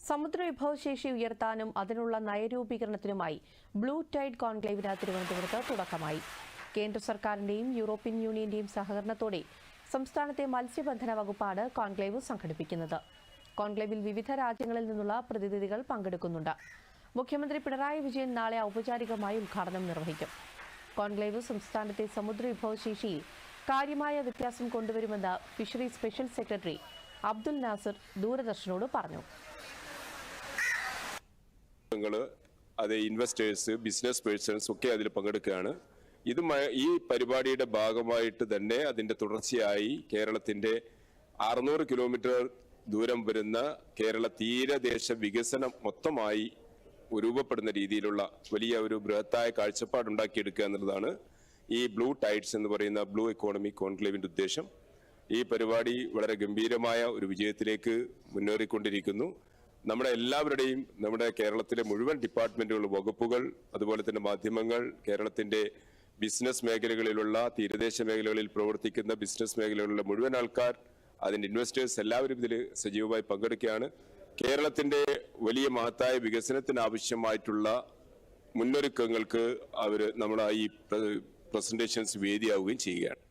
സമുദ്ര വിഭവശേഷി ഉയർത്താനും അതിനുള്ള നയരൂപീകരണത്തിനുമായി ബ്ലൂ ടൈഡ് കോൺക്ലേവിന് തിരുവനന്തപുരത്ത് തുടക്കമായി. കേന്ദ്ര സർക്കാരിന്റെയും യൂറോപ്യൻ യൂണിയന്റെയും സഹകരണത്തോടെ സംസ്ഥാനത്തെ മത്സ്യബന്ധന വകുപ്പാണ് കോൺക്ലേവ് സംഘടിപ്പിക്കുന്നത്. കോൺക്ലേവിൽ വിവിധ രാജ്യങ്ങളിൽ നിന്നുള്ള പ്രതിനിധികൾ പങ്കെടുക്കുന്നുണ്ട്. മുഖ്യമന്ത്രി പിണറായി വിജയൻ നാളെ ഔപചാരികമായി ഉദ്ഘാടനം നിർവഹിക്കും. കോൺക്ലേവ് സംസ്ഥാനത്തെ സമുദ്ര വിഭവശേഷിയിൽ കാര്യമായ വ്യത്യാസം കൊണ്ടുവരുമെന്ന് fisheries special secretary Abdul Nasar ദൂരദർശനോട് പറഞ്ഞു. അത് ഇൻവെസ്റ്റേഴ്സ്, ബിസിനസ് പേഴ്സൺസ് ഒക്കെ അതിൽ പങ്കെടുക്കുകയാണ്. ഈ പരിപാടിയുടെ ഭാഗമായിട്ട് തന്നെ അതിന്റെ തുടർച്ചയായി കേരളത്തിന്റെ 600 കിലോമീറ്റർ ദൂരം വരുന്ന കേരള തീരദേശ വികസനം മൊത്തമായി രൂപപ്പെടുന്ന രീതിയിലുള്ള വലിയ ഒരു ബൃഹത്തായ കാഴ്ചപ്പാടുണ്ടാക്കിയെടുക്കുക എന്നുള്ളതാണ് ഈ ബ്ലൂ ടൈഡ്സ് എന്ന് പറയുന്ന ബ്ലൂ എക്കോണമി കോൺക്ലേവിന്റെ ഉദ്ദേശം. ഈ പരിപാടി വളരെ ഗംഭീരമായ ഒരു വിജയത്തിലേക്ക് മുന്നേറിക്കൊണ്ടിരിക്കുന്നു. നമ്മുടെ എല്ലാവരുടെയും, നമ്മുടെ കേരളത്തിലെ മുഴുവൻ ഡിപ്പാർട്ട്മെന്റുകൾ, വകുപ്പുകൾ, അതുപോലെ തന്നെ മാധ്യമങ്ങൾ, കേരളത്തിന്റെ ബിസിനസ് മേഖലകളിലുള്ള, തീരദേശ മേഖലകളിൽ പ്രവർത്തിക്കുന്ന ബിസിനസ് മേഖലകളിലുള്ള മുഴുവൻ ആൾക്കാർ, അതിന്റെ ഇൻവെസ്റ്റേഴ്സ് എല്ലാവരും ഇതിൽ സജീവമായി പങ്കെടുക്കുകയാണ്. കേരളത്തിന്റെ വലിയ മഹത്തായ വികസനത്തിന് ആവശ്യമായിട്ടുള്ള മുന്നൊരുക്കങ്ങൾക്ക് നമ്മൾ ഈ പ്രസന്റേഷൻസ് വേദിയാവുകയും ചെയ്യുകയാണ്.